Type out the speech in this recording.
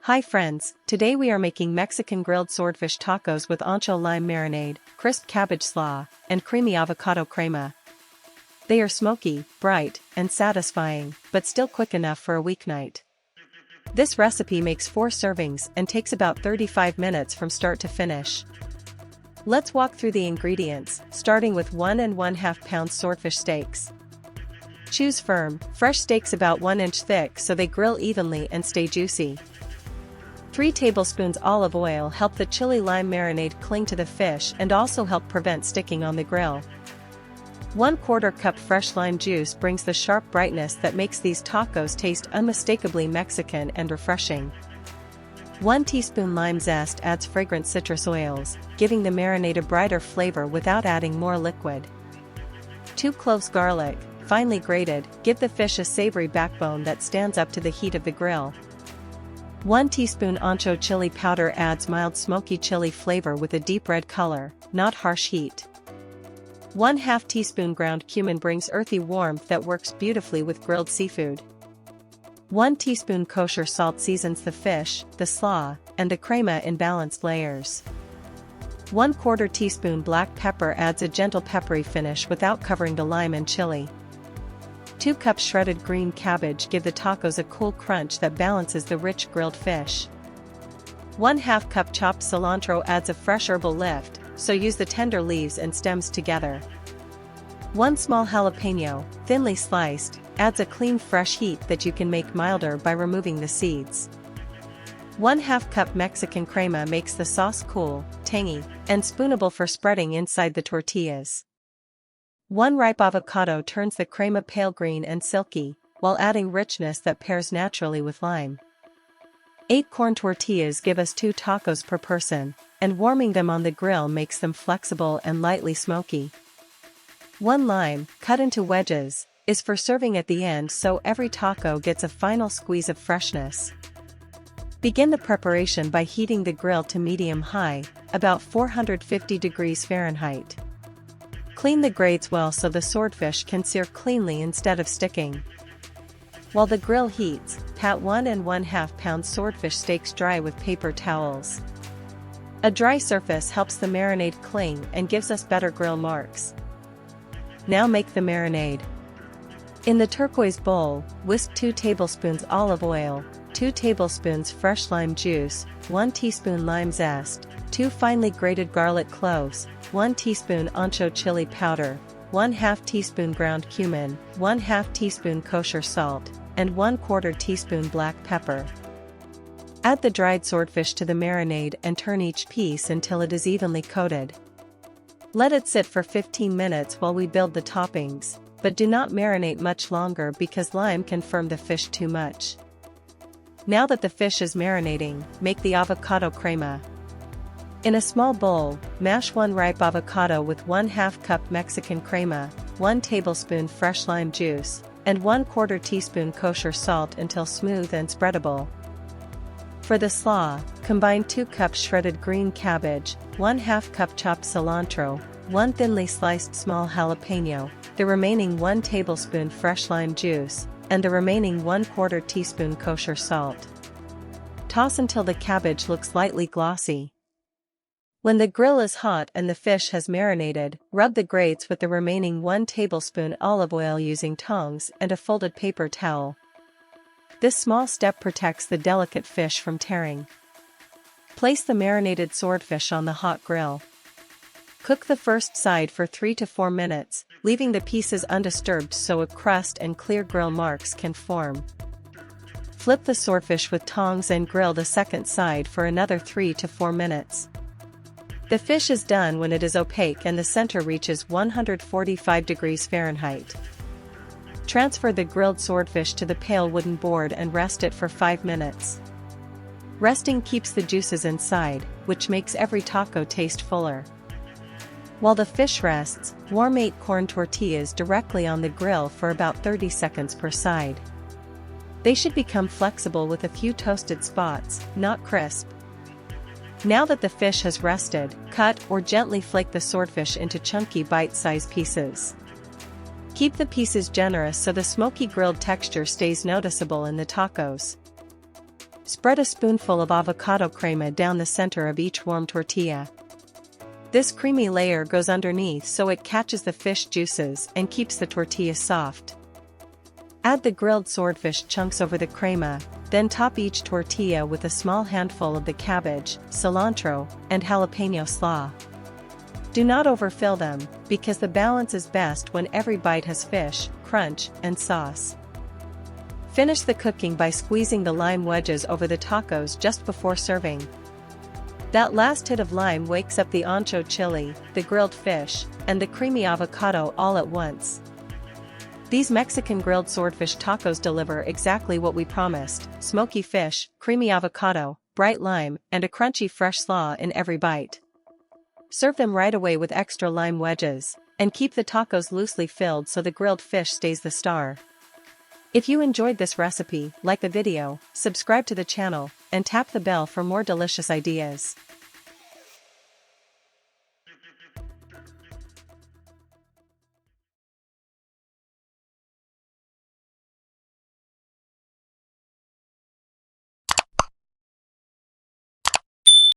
Hi friends, today we are making Mexican grilled swordfish tacos with ancho lime marinade, crisp cabbage slaw, and creamy avocado crema. They are smoky, bright, and satisfying, but still quick enough for a weeknight. This recipe makes 4 servings and takes about 35 minutes from start to finish. Let's walk through the ingredients, starting with 1 1/2 pound swordfish steaks. Choose firm, fresh steaks about 1 inch thick so they grill evenly and stay juicy. 3 tablespoons olive oil help the chili lime marinade cling to the fish and also help prevent sticking on the grill. 1/4 cup fresh lime juice brings the sharp brightness that makes these tacos taste unmistakably Mexican and refreshing. 1 teaspoon lime zest adds fragrant citrus oils, giving the marinade a brighter flavor without adding more liquid. 2 cloves garlic, finely grated, give the fish a savory backbone that stands up to the heat of the grill. 1 teaspoon ancho chili powder adds mild smoky chili flavor with a deep red color, not harsh heat. 1/2 teaspoon ground cumin brings earthy warmth that works beautifully with grilled seafood. 1 teaspoon kosher salt seasons the fish, the slaw, and the crema in balanced layers. 1/4 teaspoon black pepper adds a gentle peppery finish without covering the lime and chili. 2 cups shredded green cabbage give the tacos a cool crunch that balances the rich grilled fish. 1/2 cup chopped cilantro adds a fresh herbal lift, so use the tender leaves and stems together. 1 small jalapeño, thinly sliced, adds a clean fresh heat that you can make milder by removing the seeds. 1/2 cup Mexican crema makes the sauce cool, tangy, and spoonable for spreading inside the tortillas. 1 ripe avocado turns the crema pale green and silky, while adding richness that pairs naturally with lime. 8 corn tortillas give us 2 tacos per person, and warming them on the grill makes them flexible and lightly smoky. 1 lime, cut into wedges, is for serving at the end so every taco gets a final squeeze of freshness. Begin the preparation by heating the grill to medium-high, about 450 degrees Fahrenheit. Clean the grates well so the swordfish can sear cleanly instead of sticking. While the grill heats, pat 1 1/2 pound swordfish steaks dry with paper towels. A dry surface helps the marinade cling and gives us better grill marks. Now make the marinade. In the turquoise bowl, whisk 2 tablespoons olive oil, 2 tablespoons fresh lime juice, 1 teaspoon lime zest, 2 finely grated garlic cloves, 1 teaspoon ancho chili powder, 1/2 teaspoon ground cumin, 1/2 teaspoon kosher salt, and 1/4 teaspoon black pepper. Add the dried swordfish to the marinade and turn each piece until it is evenly coated. Let it sit for 15 minutes while we build the toppings, but do not marinate much longer because lime can firm the fish too much. Now that the fish is marinating, make the avocado crema. In a small bowl, mash 1 ripe avocado with 1/2 cup Mexican crema, 1 tablespoon fresh lime juice, and 1/4 teaspoon kosher salt until smooth and spreadable. For the slaw, combine 2 cups shredded green cabbage, 1/2 cup chopped cilantro, 1 thinly sliced small jalapeño, the remaining 1 tablespoon fresh lime juice, and the remaining 1/4 teaspoon kosher salt. Toss until the cabbage looks lightly glossy. When the grill is hot and the fish has marinated, rub the grates with the remaining 1 tablespoon olive oil using tongs and a folded paper towel. This small step protects the delicate fish from tearing. Place the marinated swordfish on the hot grill. Cook the first side for 3 to 4 minutes, leaving the pieces undisturbed so a crust and clear grill marks can form. Flip the swordfish with tongs and grill the second side for another 3 to 4 minutes. The fish is done when it is opaque and the center reaches 145 degrees Fahrenheit. Transfer the grilled swordfish to the pale wooden board and rest it for 5 minutes. Resting keeps the juices inside, which makes every taco taste fuller. While the fish rests, warm 8 corn tortillas directly on the grill for about 30 seconds per side. They should become flexible with a few toasted spots, not crisp. Now that the fish has rested, cut or gently flake the swordfish into chunky bite-sized pieces. Keep the pieces generous so the smoky grilled texture stays noticeable in the tacos. Spread a spoonful of avocado crema down the center of each warm tortilla. This creamy layer goes underneath so it catches the fish juices and keeps the tortilla soft. Add the grilled swordfish chunks over the crema, then top each tortilla with a small handful of the cabbage, cilantro, and jalapeño slaw. Do not overfill them, because the balance is best when every bite has fish, crunch, and sauce. Finish the cooking by squeezing the lime wedges over the tacos just before serving. That last hit of lime wakes up the ancho chili, the grilled fish, and the creamy avocado all at once. These Mexican grilled swordfish tacos deliver exactly what we promised: smoky fish, creamy avocado, bright lime, and a crunchy fresh slaw in every bite. Serve them right away with extra lime wedges, and keep the tacos loosely filled so the grilled fish stays the star. If you enjoyed this recipe, like the video, subscribe to the channel, and tap the bell for more delicious ideas.